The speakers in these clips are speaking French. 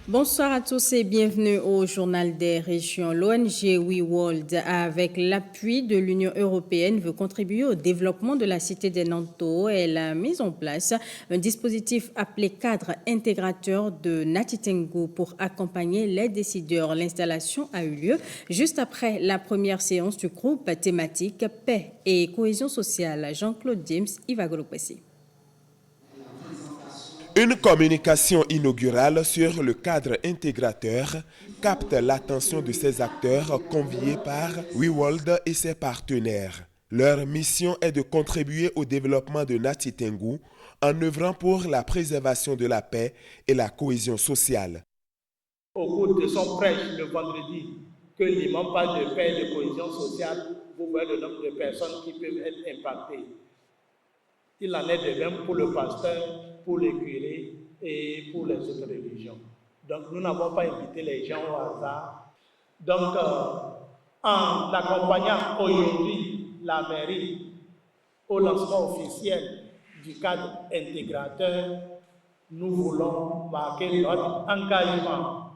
Bonsoir à tous et bienvenue au Journal des régions. L'ONG WeWorld, avec l'appui de l'Union européenne, veut contribuer au développement de la cité des Nanto. Elle a mis en place un dispositif appelé cadre intégrateur de Natitengu pour accompagner les décideurs. L'installation a eu lieu juste après la première séance du groupe thématique Paix et cohésion sociale. Jean-Claude James, Ivagolopessi. Une communication inaugurale sur le cadre intégrateur capte l'attention de ces acteurs conviés par WeWorld et ses partenaires. Leur mission est de contribuer au développement de Natitengu en œuvrant pour la préservation de la paix et la cohésion sociale. Au cours de son prêche le vendredi, que l'imam parle de paix et de cohésion sociale, vous voyez le nombre de personnes qui peuvent être impactées. Il en est de même pour le pasteur, pour les curés et pour les autres religions. Donc nous n'avons pas invité les gens au hasard. Donc en accompagnant aujourd'hui la mairie au lancement officiel du cadre intégrateur, nous voulons marquer notre engagement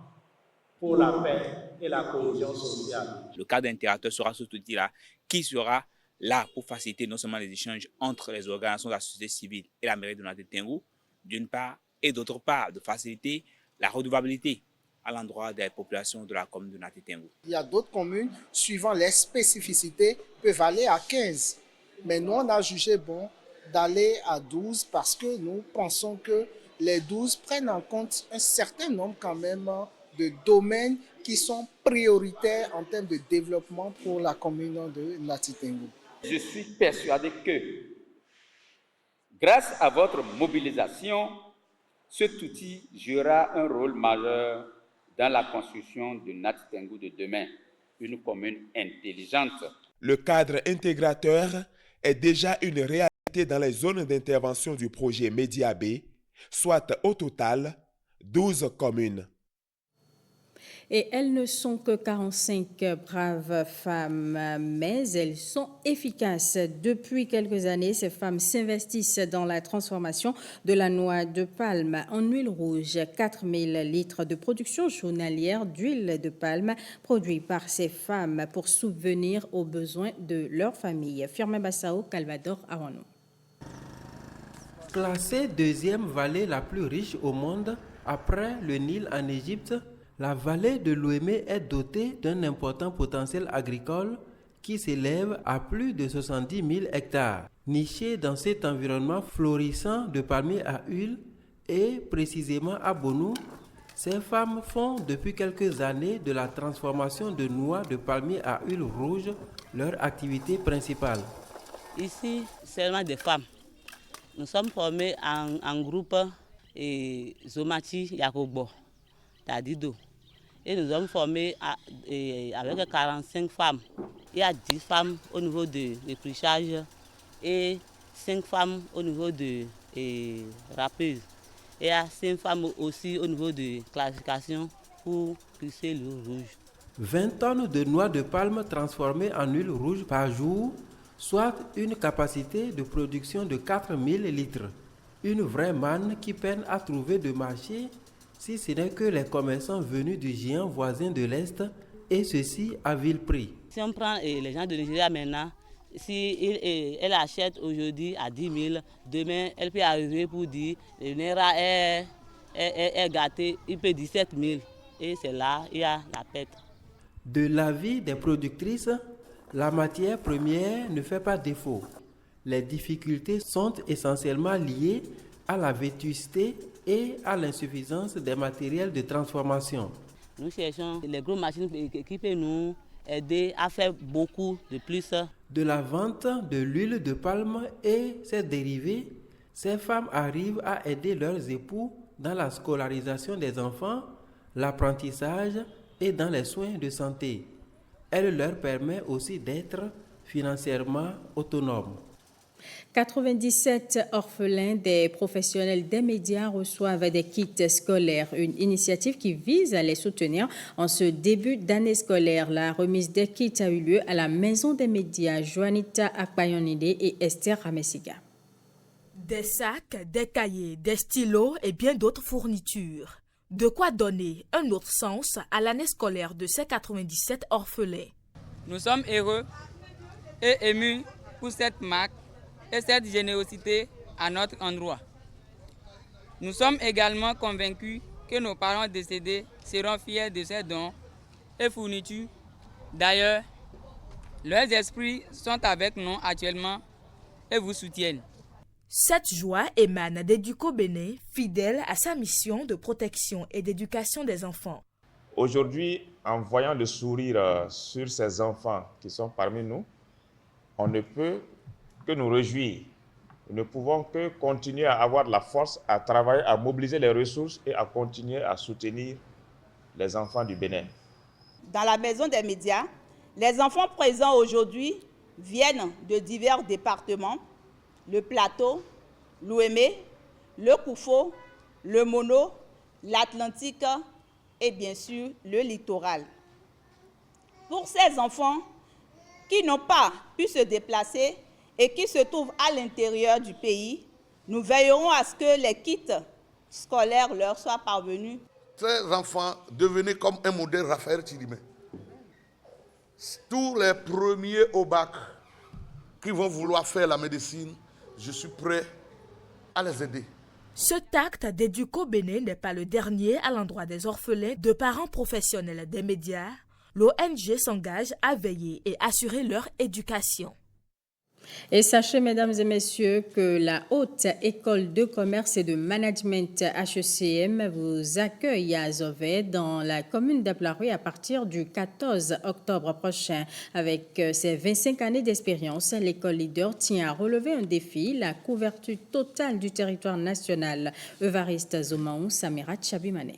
pour la paix et la cohésion sociale. Le cadre intégrateur sera surtout dit là, qui sera là pour faciliter non seulement les échanges entre les organisations de la société civile et la mairie de Natitengu, d'une part, et d'autre part, de faciliter la redevabilité à l'endroit des populations de la commune de Natitengu. Il y a d'autres communes, suivant les spécificités, peuvent aller à 15. Mais nous, on a jugé bon d'aller à 12 parce que nous pensons que les 12 prennent en compte un certain nombre quand même de domaines qui sont prioritaires en termes de développement pour la commune de Natitengu. Je suis persuadé que, grâce à votre mobilisation, cet outil jouera un rôle majeur dans la construction de Natitengu de demain, une commune intelligente. Le cadre intégrateur est déjà une réalité dans les zones d'intervention du projet Média B, soit au total 12 communes. Et elles ne sont que 45 braves femmes, mais elles sont efficaces. Depuis quelques années, ces femmes s'investissent dans la transformation de la noix de palme en huile rouge. 4000 litres de production journalière d'huile de palme produite par ces femmes pour subvenir aux besoins de leur famille. Firmin Bassao, Calvador, Awano. Classée deuxième vallée la plus riche au monde après le Nil en Égypte, la vallée de l'Ouémé est dotée d'un important potentiel agricole qui s'élève à plus de 70 000 hectares. Nichée dans cet environnement florissant de palmiers à huile et précisément à Bonou, ces femmes font depuis quelques années de la transformation de noix de palmier à huile rouge leur activité principale. Ici, seulement des femmes. Nous sommes formés en groupe Zomati Yakobo, Tadido. Et nous sommes formés avec 45 femmes. Il y a 10 femmes au niveau de l'épluchage et 5 femmes au niveau de râpeuse. Et il y a 5 femmes aussi au niveau de classification pour crisser l'huile rouge. 20 tonnes de noix de palme transformées en huile rouge par jour, soit une capacité de production de 4000 litres. Une vraie manne qui peine à trouver de marché, si ce n'est que les commerçants venus du géant voisin de l'Est, et ceci à vil prix. Si on prend les gens de Nigeria maintenant, si elle achète aujourd'hui à 10 000, demain elle peut arriver pour dire le Naira est gâté, il peut 17 000. Et c'est là il y a la perte. De l'avis des productrices, la matière première ne fait pas défaut. Les difficultés sont essentiellement liées à la vétusté et à l'insuffisance des matériels de transformation. Nous cherchons les grosses machines qui peuvent nous aider à faire beaucoup de plus. De la vente de l'huile de palme et ses dérivés, ces femmes arrivent à aider leurs époux dans la scolarisation des enfants, l'apprentissage et dans les soins de santé. Elle leur permet aussi d'être financièrement autonomes. 97 orphelins des professionnels des médias reçoivent des kits scolaires, une initiative qui vise à les soutenir en ce début d'année scolaire. La remise des kits a eu lieu à la Maison des médias Juanita Akbayonide et Esther Ramessiga. Des sacs, des cahiers, des stylos et bien d'autres fournitures. De quoi donner un autre sens à l'année scolaire de ces 97 orphelins. Nous sommes heureux et émus pour cette marque et cette générosité à notre endroit. Nous sommes également convaincus que nos parents décédés seront fiers de ces dons et fournitures. D'ailleurs, leurs esprits sont avec nous actuellement et vous soutiennent. Cette joie émane d'Educo Bénin, fidèle à sa mission de protection et d'éducation des enfants. Aujourd'hui, en voyant le sourire sur ces enfants qui sont parmi nous, on ne peut que nous réjouir. Nous ne pouvons que continuer à avoir de la force, à travailler, à mobiliser les ressources et à continuer à soutenir les enfants du Bénin. Dans la maison des médias, les enfants présents aujourd'hui viennent de divers départements, le Plateau, l'Ouémé, le Koufo, le Mono, l'Atlantique et bien sûr le littoral. Pour ces enfants qui n'ont pas pu se déplacer et qui se trouvent à l'intérieur du pays, nous veillerons à ce que les kits scolaires leur soient parvenus. Ces enfants devenaient comme un modèle Raphaël Tidimé. Tous les premiers au bac qui vont vouloir faire la médecine, je suis prêt à les aider. Cet acte d'Educo Bénin n'est pas le dernier à l'endroit des orphelins de parents professionnels des médias. L'ONG s'engage à veiller et assurer leur éducation. Et sachez, mesdames et messieurs, que la Haute École de Commerce et de Management HECM vous accueille à Zové dans la commune d'Aplaroué à partir du 14 octobre prochain. Avec ses 25 années d'expérience, l'école leader tient à relever un défi, la couverture totale du territoire national. Evariste Zomaou, Samira Tchabimane.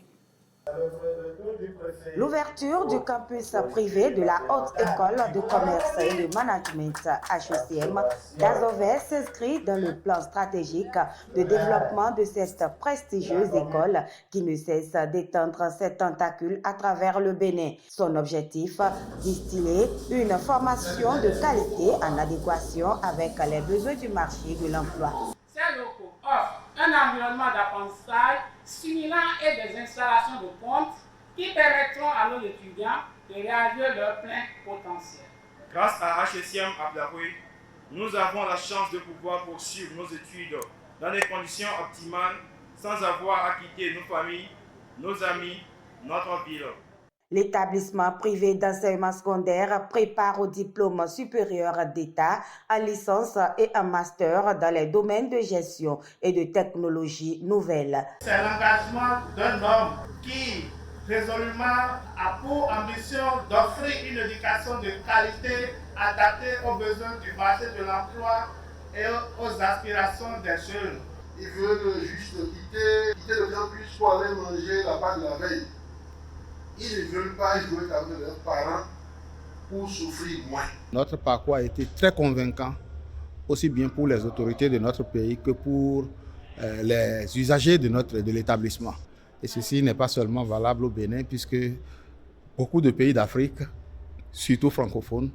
L'ouverture du campus privé de la Haute École de Commerce et de Management HECM d'Azové s'inscrit dans le plan stratégique de développement de cette prestigieuse école qui ne cesse d'étendre ses tentacules à travers le Bénin. Son objectif, distiller une formation de qualité en adéquation avec les besoins du marché de l'emploi. Ces locaux offrent un environnement d'apprentissage stimulant et des installations de pointe qui permettront à nos étudiants de réaliser leur plein potentiel. Grâce à HECM Aplaroué, nous avons la chance de pouvoir poursuivre nos études dans des conditions optimales sans avoir à quitter nos familles, nos amis, notre ville. L'établissement privé d'enseignement secondaire prépare au diplôme supérieur d'État, en licence et en master dans les domaines de gestion et de technologie nouvelles. C'est l'engagement d'un homme qui résolument a pour ambition d'offrir une éducation de qualité adaptée aux besoins du marché de l'emploi et aux aspirations des jeunes. Ils veulent juste quitter le campus pour aller manger la part de la veille. Ils ne veulent pas jouer avec leurs parents pour souffrir moins. Notre parcours a été très convaincant, aussi bien pour les autorités de notre pays que pour les usagers de l'établissement. Et ceci n'est pas seulement valable au Bénin, puisque beaucoup de pays d'Afrique, surtout francophones,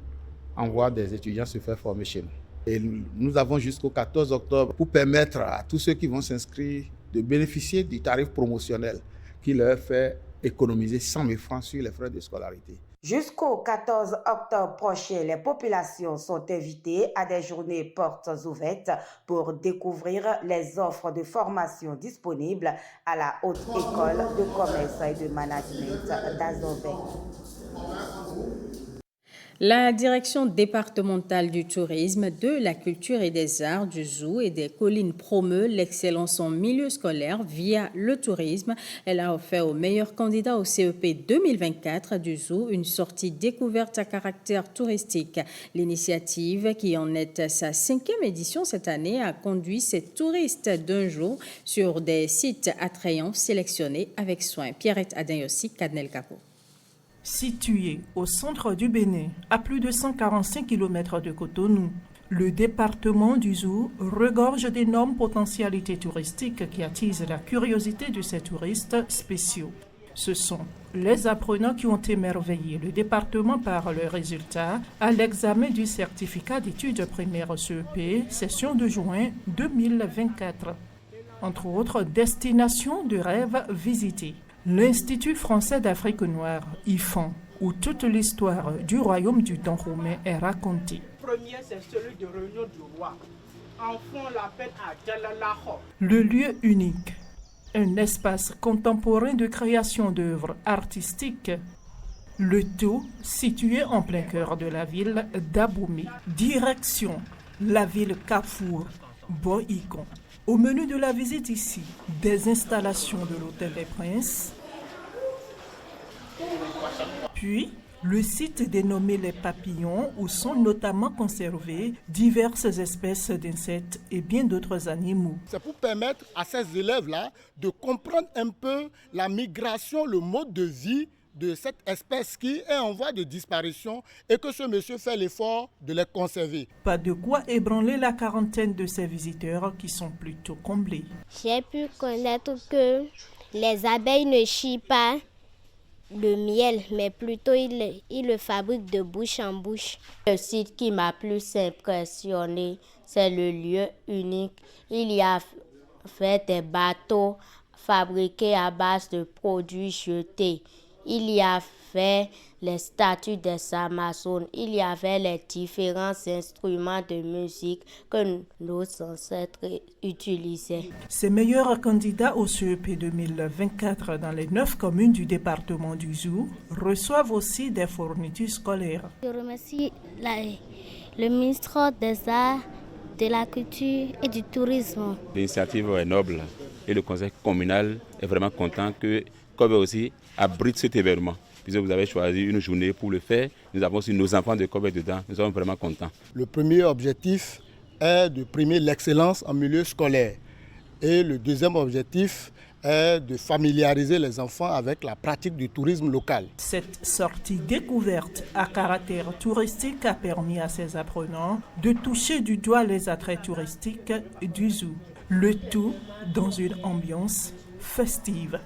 envoient des étudiants se faire former chez nous. Et nous avons jusqu'au 14 octobre pour permettre à tous ceux qui vont s'inscrire de bénéficier du tarif promotionnel qui leur fait économiser 100 000 francs sur les frais de scolarité. Jusqu'au 14 octobre prochain, les populations sont invitées à des journées portes ouvertes pour découvrir les offres de formation disponibles à la Haute École de Commerce et de Management d'Azové. La direction départementale du tourisme, de la culture et des arts du Zou et des collines promeut l'excellence en milieu scolaire via le tourisme. Elle a offert aux meilleurs candidats au CEP 2024 du Zou une sortie découverte à caractère touristique. L'initiative, qui en est sa 5e édition cette année, a conduit ces touristes d'un jour sur des sites attrayants sélectionnés avec soin. Pierrette Adayossi, Cadnel Capo. Situé au centre du Bénin, à plus de 145 km de Cotonou, le département du Zou regorge d'énormes potentialités touristiques qui attisent la curiosité de ces touristes spéciaux. Ce sont les apprenants qui ont émerveillé le département par leurs résultats à l'examen du certificat d'études primaires CEP, session de juin 2024. Entre autres destinations de rêve visitées. L'Institut français d'Afrique noire, IFAN, où toute l'histoire du royaume du Dahomey est racontée. Le premier, c'est celui de réunion du roi. Enfant l'appelle à Djalalaho. Le lieu unique, un espace contemporain de création d'œuvres artistiques. Le tout situé en plein cœur de la ville d'Abomey. Direction, la ville Kafur, Boikon. Au menu de la visite ici, des installations de l'Hôtel des Princes, puis le site dénommé Les Papillons où sont notamment conservées diverses espèces d'insectes et bien d'autres animaux. C'est pour permettre à ces élèves-là de comprendre un peu la migration, le mode de vie de cette espèce qui est en voie de disparition et que ce monsieur fait l'effort de les conserver. Pas de quoi ébranler la quarantaine de ces visiteurs qui sont plutôt comblés. J'ai pu connaître que les abeilles ne chient pas le miel, mais plutôt ils le fabriquent de bouche en bouche. Le site qui m'a plus impressionné, c'est le lieu unique. Il y a fait des bateaux fabriqués à base de produits jetés. Il y a fait les statues des Amazones. Il y avait les différents instruments de musique que nos ancêtres utilisaient. Ces meilleurs candidats au CEP 2024 dans les 9 communes du département du Zou reçoivent aussi des fournitures scolaires. Je remercie le ministre des Arts, de la Culture et du Tourisme. L'initiative est noble et le conseil communal est vraiment content que Kobe aussi abrite cet événement. Puisque vous avez choisi une journée pour le faire, nous avons aussi nos enfants de Kobe dedans, nous sommes vraiment contents. Le premier objectif est de primer l'excellence en milieu scolaire. Et le deuxième objectif est de familiariser les enfants avec la pratique du tourisme local. Cette sortie découverte à caractère touristique a permis à ces apprenants de toucher du doigt les attraits touristiques du Zou. Le tout dans une ambiance festive.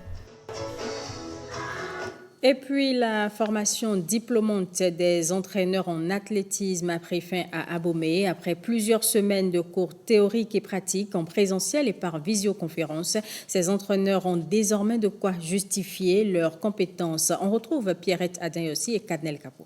Et puis, la formation diplômante des entraîneurs en athlétisme a pris fin à Abomey. Après plusieurs semaines de cours théoriques et pratiques en présentiel et par visioconférence, ces entraîneurs ont désormais de quoi justifier leurs compétences. On retrouve Pierrette Adayossi et Kadnel Kapo.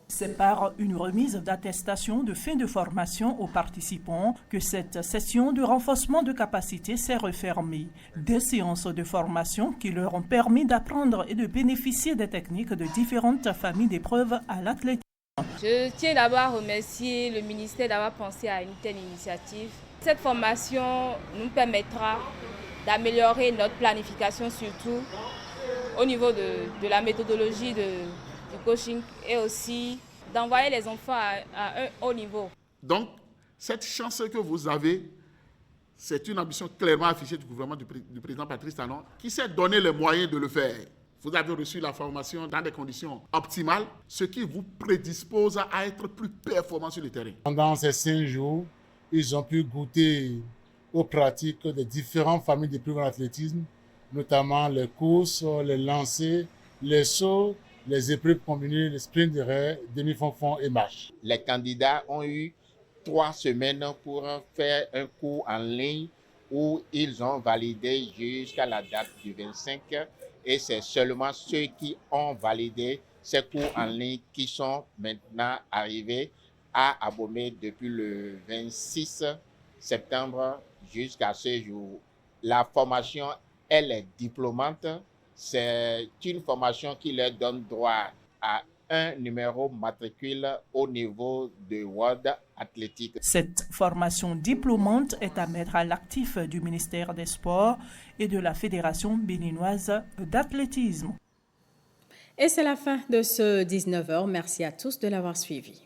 C'est par une remise d'attestation de fin de formation aux participants que cette session de renforcement de capacité s'est refermée. Des séances de formation qui leur ont permis d'apprendre et de bénéficier des techniques de différentes familles d'épreuves à l'athlétisme. Je tiens d'abord à remercier le ministère d'avoir pensé à une telle initiative. Cette formation nous permettra d'améliorer notre planification, surtout au niveau de la méthodologie du coaching et aussi d'envoyer les enfants à un haut niveau. Donc, cette chance que vous avez, c'est une ambition clairement affichée du gouvernement du président Patrice Talon qui s'est donné les moyens de le faire. Vous avez reçu la formation dans des conditions optimales, ce qui vous prédispose à être plus performant sur le terrain. Pendant ces 5 jours, ils ont pu goûter aux pratiques des différentes familles d'épreuves en athlétisme, notamment les courses, les lancers, les sauts, les épreuves combinées, les sprints de raie, demi-fond-fond et marche. Les candidats ont eu 3 semaines pour faire un cours en ligne où ils ont validé jusqu'à la date du 25 et c'est seulement ceux qui ont validé ces cours en ligne qui sont maintenant arrivés à Abomey depuis le 26 septembre jusqu'à ce jour. La formation, elle est diplômante. C'est une formation qui leur donne droit à un numéro matricule au niveau de World Athletic. Cette formation diplômante est à mettre à l'actif du ministère des Sports et de la Fédération béninoise d'athlétisme. Et c'est la fin de ce 19h. Merci à tous de l'avoir suivi.